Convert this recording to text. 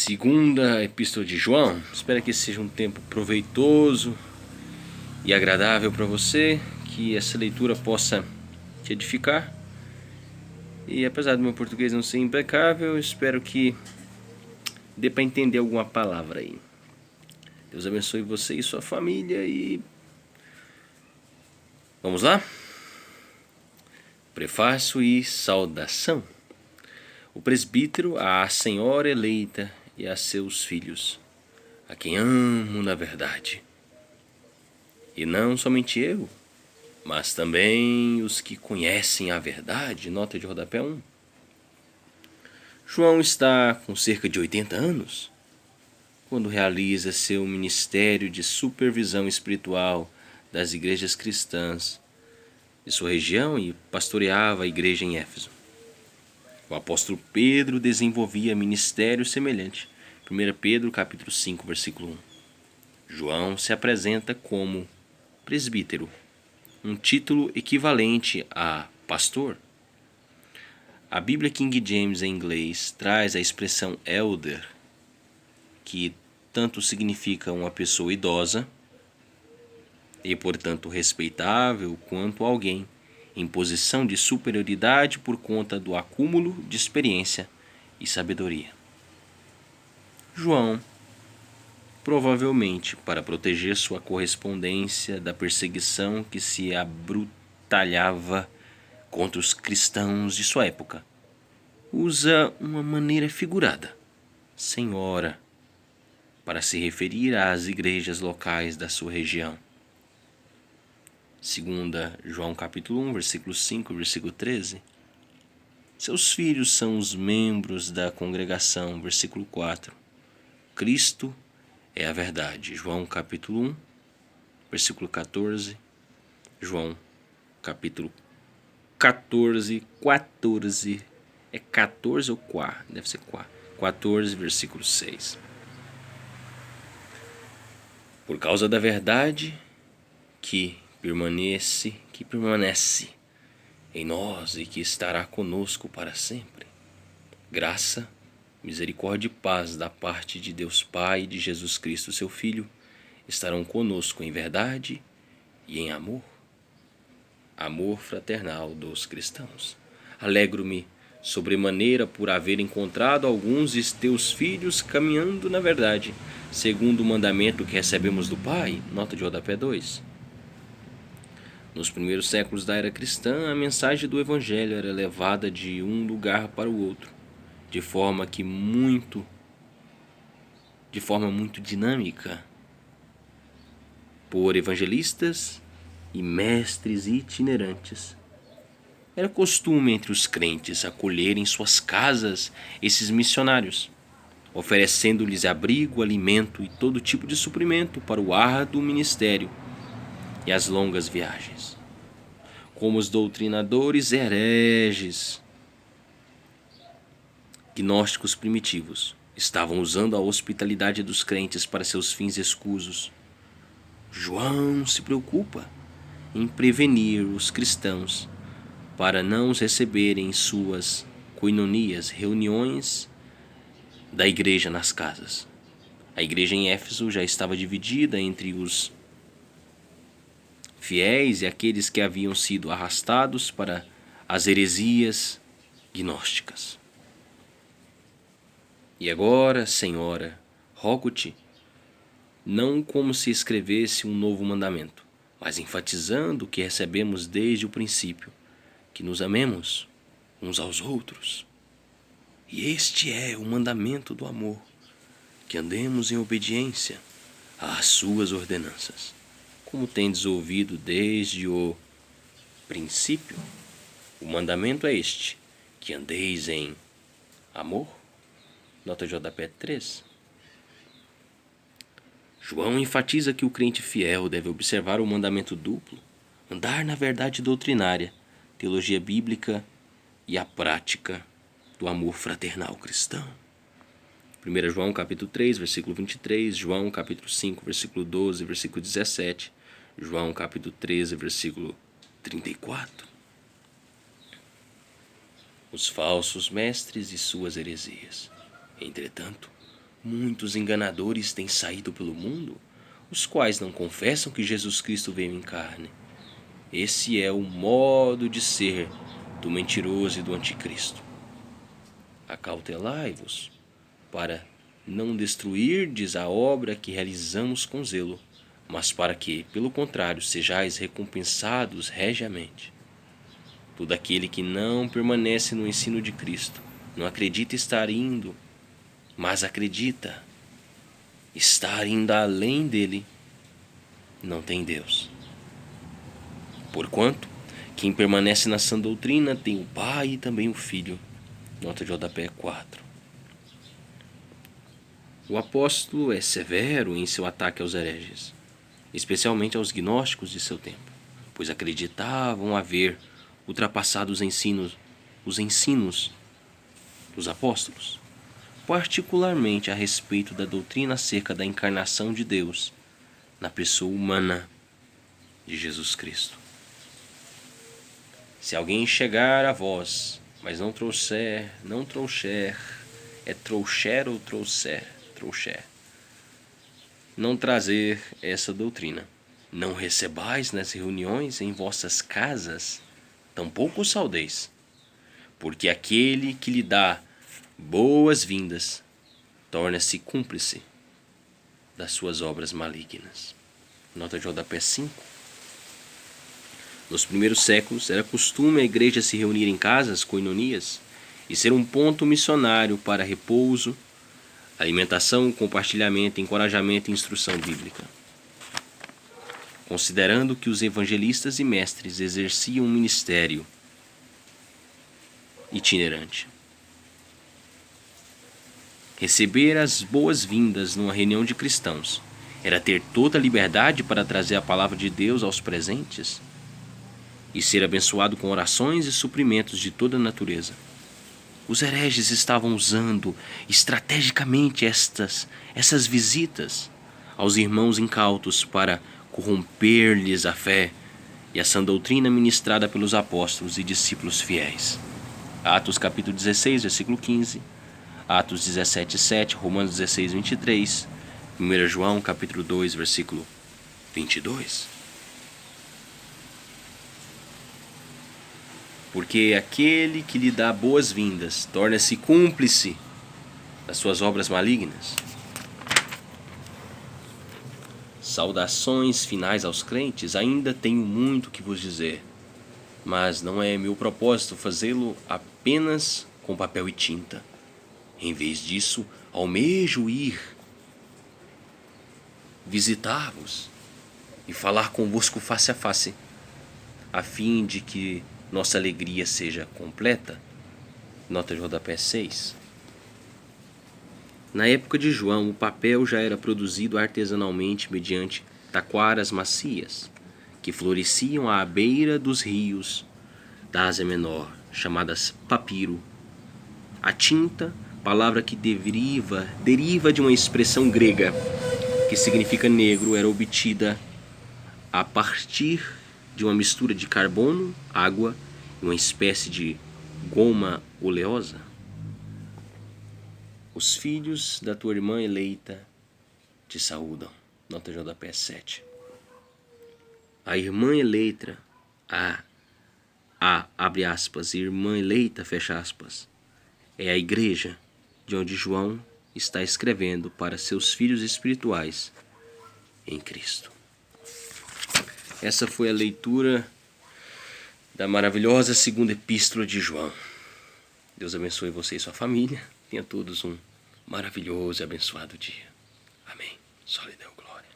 Segunda Epístola de João. Espero que esse seja um tempo proveitoso e agradável para você, que essa leitura possa te edificar. E apesar do meu português não ser impecável, espero que dê para entender alguma palavra aí. Deus abençoe você e sua família e vamos lá? Prefácio e saudação. O presbítero à senhora eleita e a seus filhos, a quem amo na verdade. E não somente eu, mas também os que conhecem a verdade. Nota de rodapé 1. João está com cerca de 80 anos quando realiza seu ministério de supervisão espiritual das igrejas cristãs de sua região e pastoreava a igreja em Éfeso. O apóstolo Pedro desenvolvia ministério semelhante. 1 Pedro capítulo 5, versículo 1. João se apresenta como presbítero, um título equivalente a pastor. A Bíblia King James em inglês traz a expressão elder, que tanto significa uma pessoa idosa e, portanto, respeitável, quanto alguém em posição de superioridade por conta do acúmulo de experiência e sabedoria. João, provavelmente para proteger sua correspondência da perseguição que se abrutalhava contra os cristãos de sua época, usa uma maneira figurada, senhora, para se referir às igrejas locais da sua região. Segunda João capítulo 1, versículo 5 e versículo 13. Seus filhos são os membros da congregação, versículo 4. Cristo é a verdade, João capítulo 1, versículo 14. João capítulo 14, é 14 ou 4? Deve ser 4. 14, versículo 6. Por causa da verdade que permanece em nós e que estará conosco para sempre. Graça, misericórdia e paz da parte de Deus Pai e de Jesus Cristo, seu Filho, estarão conosco em verdade e em amor. Amor fraternal dos cristãos. Alegro-me sobremaneira por haver encontrado alguns de teus filhos caminhando na verdade, segundo o mandamento que recebemos do Pai. Nota de rodapé 2. Nos primeiros séculos da era cristã, a mensagem do Evangelho era levada de um lugar para o outro, de forma muito dinâmica, por evangelistas e mestres itinerantes. Era costume entre os crentes acolherem em suas casas esses missionários, oferecendo-lhes abrigo, alimento e todo tipo de suprimento para o árduo ministério e as longas viagens. Como os doutrinadores hereges, gnósticos primitivos, estavam usando a hospitalidade dos crentes para seus fins escusos, João se preocupa em prevenir os cristãos para não os receberem em suas koinonias, reuniões da igreja nas casas. A igreja em Éfeso já estava dividida entre os fiéis e aqueles que haviam sido arrastados para as heresias gnósticas. E agora, Senhora, rogo-te, não como se escrevesse um novo mandamento, mas enfatizando o que recebemos desde o princípio, que nos amemos uns aos outros. E este é o mandamento do amor, que andemos em obediência às suas ordenanças. Como tendes ouvido desde o princípio, o mandamento é este, que andeis em amor. Nota de rodapé 3. João enfatiza que o crente fiel deve observar o mandamento duplo, andar na verdade doutrinária, teologia bíblica e a prática do amor fraternal cristão. 1 João capítulo 3, versículo 23, João capítulo 5, versículo 12, versículo 17, João capítulo 13, versículo 34. Os falsos mestres e suas heresias. Entretanto, muitos enganadores têm saído pelo mundo, os quais não confessam que Jesus Cristo veio em carne. Esse é o modo de ser do mentiroso e do anticristo. Acautelai-vos, para não destruirdes a obra que realizamos com zelo, mas para que, pelo contrário, sejais recompensados regiamente. Todo aquele que não permanece no ensino de Cristo, não acredita estar indo, mas acredita estar indo além dele, não tem Deus. Porquanto, quem permanece na sã doutrina tem o Pai e também o Filho. Nota de rodapé 4. O apóstolo é severo em seu ataque aos hereges, especialmente aos gnósticos de seu tempo, pois acreditavam haver ultrapassado os ensinos dos apóstolos, particularmente a respeito da doutrina acerca da encarnação de Deus na pessoa humana de Jesus Cristo. Se alguém chegar a vós, mas não trouxer, é trouxer ou trouxer, não trazer essa doutrina. Não recebais nas reuniões em vossas casas, tampouco os saudeis, porque aquele que lhe dá boas-vindas torna-se cúmplice das suas obras malignas. Nota de rodapé 5. Nos primeiros séculos, era costume a igreja se reunir em casas, koinonias, e ser um ponto missionário para repouso, alimentação, compartilhamento, encorajamento e instrução bíblica. Considerando que os evangelistas e mestres exerciam um ministério itinerante. Receber as boas-vindas numa reunião de cristãos era ter toda a liberdade para trazer a palavra de Deus aos presentes e ser abençoado com orações e suprimentos de toda a natureza. Os hereges estavam usando estrategicamente essas visitas aos irmãos incautos para corromper-lhes a fé e a sã doutrina ministrada pelos apóstolos e discípulos fiéis. Atos capítulo 16, versículo 15, Atos 17, 7, Romanos 16, 23, 1 João capítulo 2, versículo 22. Porque aquele que lhe dá boas-vindas torna-se cúmplice das suas obras malignas. Saudações finais aos crentes, ainda tenho muito que vos dizer, mas não é meu propósito fazê-lo apenas com papel e tinta. Em vez disso, almejo ir visitar-vos e falar convosco face a face, a fim de que nossa alegria seja completa. Nota de rodapé 6. Na época de João, o papel já era produzido artesanalmente mediante taquaras macias, que floresciam à beira dos rios da Ásia Menor, chamadas papiro. A tinta, palavra que deriva de uma expressão grega, que significa negro, era obtida a partir de uma mistura de carbono, água e uma espécie de goma oleosa. Os filhos da tua irmã eleita te saúdam. Nota de rodapé 7. A irmã eleita, abre aspas, irmã eleita, fecha aspas, é a igreja de onde João está escrevendo para seus filhos espirituais em Cristo. Essa foi a leitura da maravilhosa segunda epístola de João. Deus abençoe você e sua família. Tenha todos um maravilhoso e abençoado dia. Amém. Só lhe deu glória.